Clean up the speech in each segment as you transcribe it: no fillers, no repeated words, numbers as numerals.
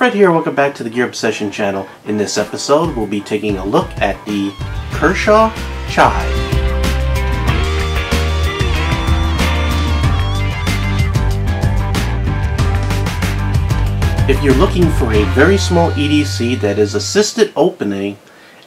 Fred here, welcome back to the Gear Obsession channel. In this episode, we'll be taking a look at the Kershaw Chive. If you're looking for a very small EDC that is assisted opening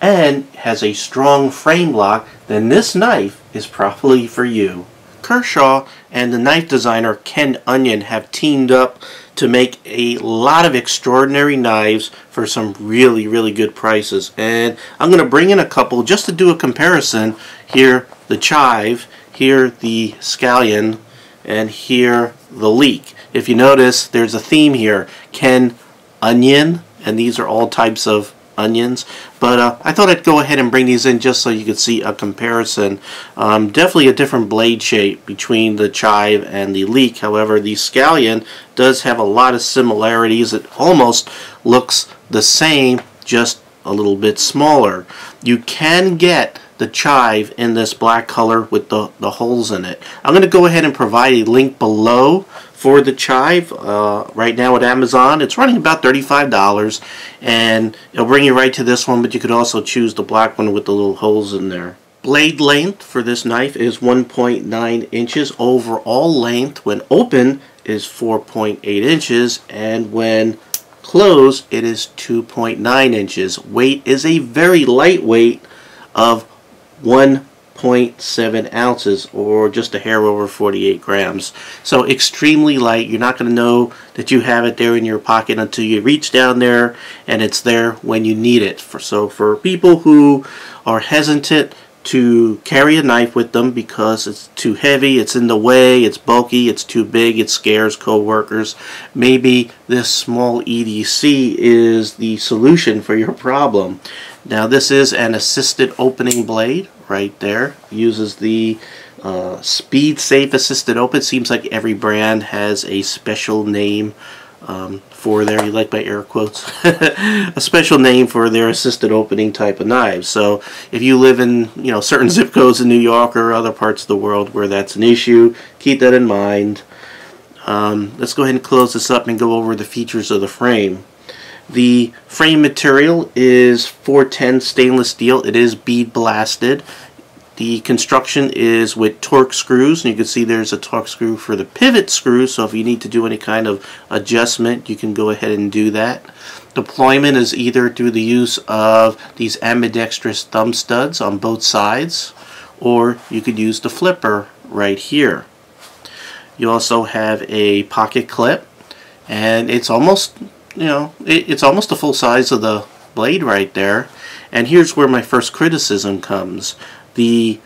and has a strong frame lock, then this knife is probably for you. Kershaw and the knife designer Ken Onion have teamed up to make a lot of extraordinary knives for some really good prices, and I'm going to bring in a couple just to do a comparison. Here the Chive, here the Scallion, and here the Leek. If you notice, there's a theme here: Ken Onion, and these are all types of onions, but I thought I'd go ahead and bring these in just so you could see a comparison. Definitely a different blade shape between the Chive and the Leek. However, the Scallion does have a lot of similarities. It almost looks the same, just a little bit smaller. You can get the Chive in this black color with the holes in it. I'm going to go ahead and provide a link below for the Chive. Right now at Amazon it's running about $35, and it'll bring you right to this one, but you could also choose the black one with the little holes in there. Blade length for this knife is 1.9 inches. Overall length when open is 4.8 inches, and when closed it is 2.9 inches. Weight is a very light weight of 1.7 ounces, or just a hair over 48 grams. So extremely light. You're not going to know that you have it there in your pocket until you reach down there and it's there when you need it. So for people who are hesitant to carry a knife with them because it's too heavy, it's in the way, it's bulky, it's too big, it scares co-workers, maybe this small EDC is the solution for your problem. Now this is an assisted opening blade right there. Uses the SpeedSafe assisted open. Seems like every brand has a special name for their, you like my air quotes, a special name for their assisted opening type of knives. So if you live in certain zip codes in New York or other parts of the world where that's an issue, keep that in mind. Let's go ahead and close this up and go over the features of the frame. The frame material is 410 stainless steel. It is bead blasted. The construction is with Torx screws, and you can see there's a Torx screw for the pivot screw, so if you need to do any kind of adjustment you can go ahead and do that. Deployment is either through the use of these ambidextrous thumb studs on both sides, or you could use the flipper right here. You also have a pocket clip, and it's almost it's almost the full size of the blade right there. And here's where my first criticism comes. The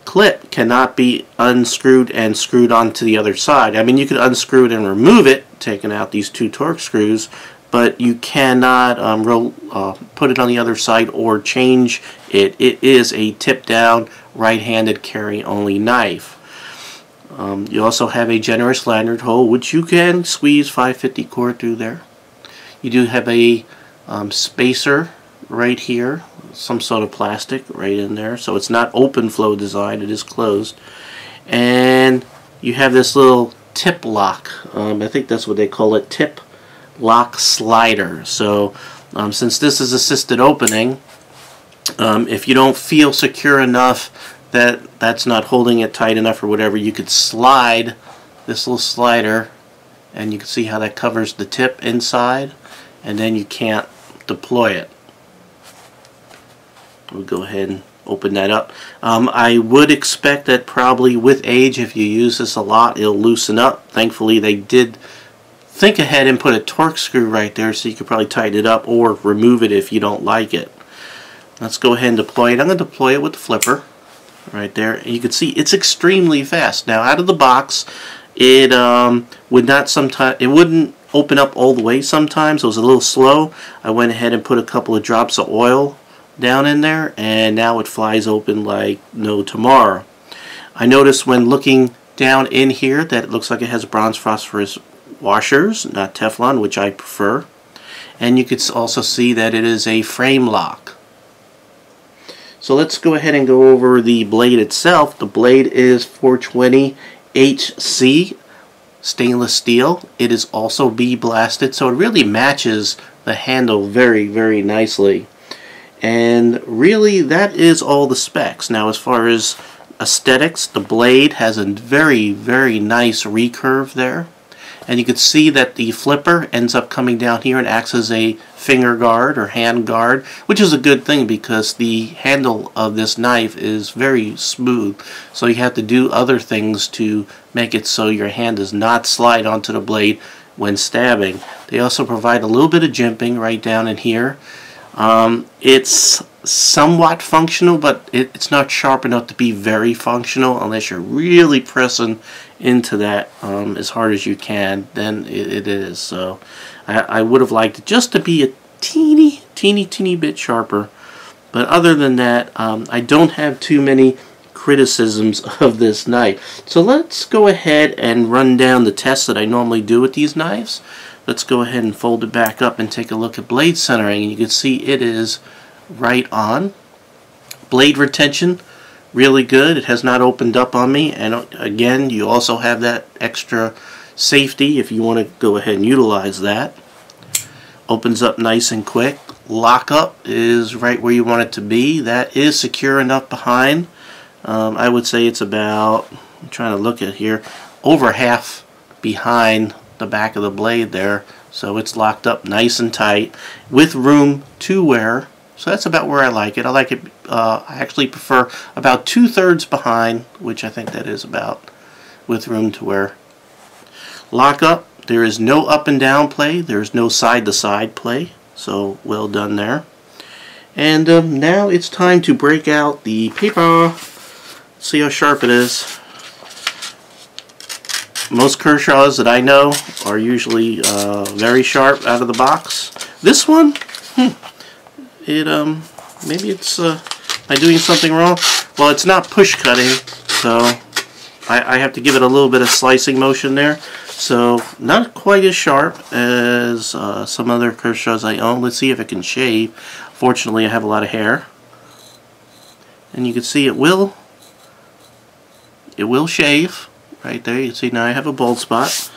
clip cannot be unscrewed and screwed onto the other side. I mean, you could unscrew it and remove it, taking out these two Torx screws, but you cannot put it on the other side or change it. It is a tip down, right-handed carry only knife. You also have a generous lanyard hole, which you can squeeze 550 cord through there. You do have a spacer right here, some sort of plastic right in there, so it's not open flow design, it is closed. And you have this little tip lock, I think that's what they call it, tip lock slider. So since this is assisted opening, if you don't feel secure enough that that's not holding it tight enough or whatever, you could slide this little slider, and you can see how that covers the tip inside, and then you can't deploy it. We'll go ahead and open that up. I would expect that probably with age, if you use this a lot, it'll loosen up. Thankfully they did think ahead and put a Torx screw right there, so you could probably tighten it up or remove it if you don't like it. Let's go ahead and deploy it. I'm going to deploy it with the flipper right there, and you can see it's extremely fast. Now out of the box, it wouldn't open up all the way sometimes. It was a little slow. I went ahead and put a couple of drops of oil down in there, and now it flies open like no tomorrow. I noticed when looking down in here that it looks like it has bronze phosphorus washers, not Teflon, which I prefer. And you could also see that it is a frame lock. So let's go ahead and go over the blade itself. The blade is 420 HC. stainless steel. It is also bead blasted, so it really matches the handle very, very nicely. And really, that is all the specs. Now, as far as aesthetics, the blade has a very, very nice recurve there. And you can see that the flipper ends up coming down here and acts as a finger guard or hand guard, which is a good thing because the handle of this knife is very smooth. So you have to do other things to make it so your hand does not slide onto the blade when stabbing. They also provide a little bit of jimping right down in here. It's somewhat functional, but it's not sharp enough to be very functional unless you're really pressing into that as hard as you can. Then it is. So I would have liked it just to be a teeny bit sharper, but other than that, I don't have too many criticisms of this knife. So let's go ahead and run down the tests that I normally do with these knives. Let's go ahead and fold it back up and take a look at blade centering, and you can see it is right on. Blade retention, really good. It has not opened up on me, and again, you also have that extra safety if you want to go ahead and utilize that. Opens up nice and quick. Lockup is right where you want it to be. That is secure enough behind. I would say it's about, I'm trying to look at here, over half behind the back of the blade there, so it's locked up nice and tight with room to wear. So that's about where I like it. I like it, I actually prefer about 2/3 behind, which I think that is about, with room to wear. Lock up, there is no up and down play, there's no side to side play, so well done there. And now it's time to break out the paper. See how sharp it is. Most Kershaws that I know are usually very sharp out of the box. This one, maybe it's am I doing something wrong? Well, it's not push cutting, so I have to give it a little bit of slicing motion there. So not quite as sharp as some other Kershaws I own. Let's see if it can shave. Fortunately, I have a lot of hair, and you can see it will shave. Right there, you can see now I have a bald spot.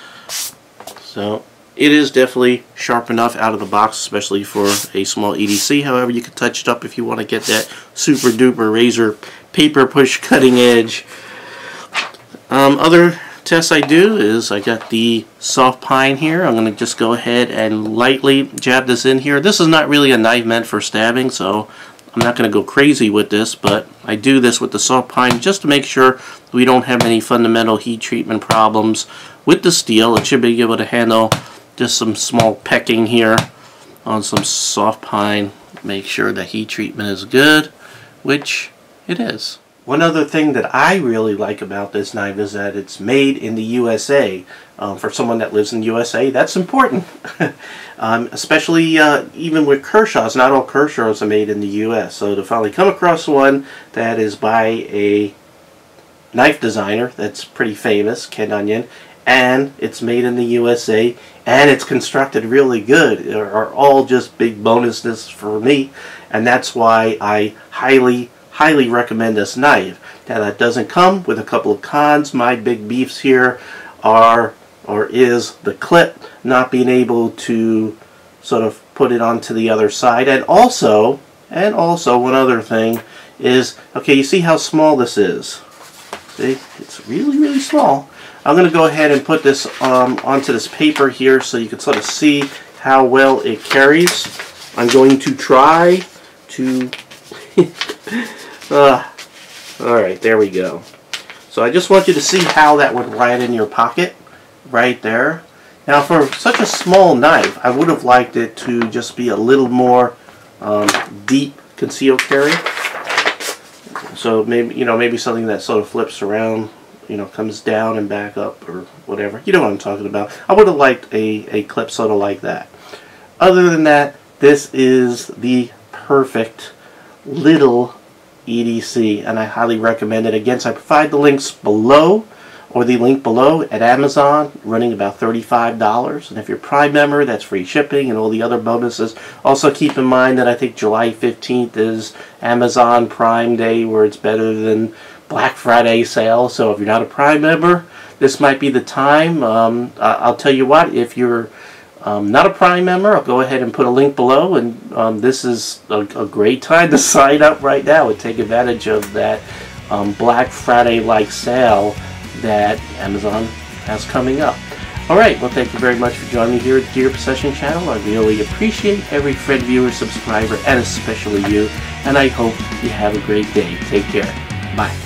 So it is definitely sharp enough out of the box, especially for a small EDC. However, you can touch it up if you want to get that super duper razor paper push cutting edge. Other tests I do is I got the soft pine here. I'm going to just go ahead and lightly jab this in here. This is not really a knife meant for stabbing, so I'm not going to go crazy with this, but I do this with the soft pine just to make sure we don't have any fundamental heat treatment problems with the steel. It should be able to handle just some small pecking here on some soft pine. Make sure the heat treatment is good, which it is. One other thing that I really like about this knife is that it's made in the USA. For someone that lives in the USA, that's important. Especially even with Kershaws. Not all Kershaws are made in the US. So to finally come across one that is by a knife designer that's pretty famous, Ken Onion, and it's made in the USA, and it's constructed really good, are all just big bonuses for me. And that's why I highly recommend this knife. Now, that doesn't come with a couple of cons. My big beefs here is the clip, not being able to sort of put it onto the other side. And also one other thing is, okay, you see how small this is? See, it's really small. I'm going to go ahead and put this onto this paper here so you can sort of see how well it carries. I'm going to try to alright, there we go. So I just want you to see how that would ride in your pocket right there. Now, for such a small knife, I would have liked it to just be a little more deep concealed carry. So maybe something that sort of flips around, comes down and back up or whatever. You know what I'm talking about. I would have liked a clip sort of like that. Other than that, this is the perfect little EDC, and I highly recommend it. Again, so I provide the links below, or the link below at Amazon, running about $35. And if you're a Prime member, that's free shipping and all the other bonuses. Also keep in mind that I think July 15th is Amazon Prime Day, where it's better than Black Friday sale. So if you're not a Prime member, this might be the time. I'll tell you what, if you're not a Prime member, I'll go ahead and put a link below, and this is a great time to sign up right now and take advantage of that Black Friday-like sale that Amazon has coming up. Alright, well, thank you very much for joining me here at the Gear Obsession channel. I really appreciate every friend, viewer, subscriber, and especially you, and I hope you have a great day. Take care. Bye.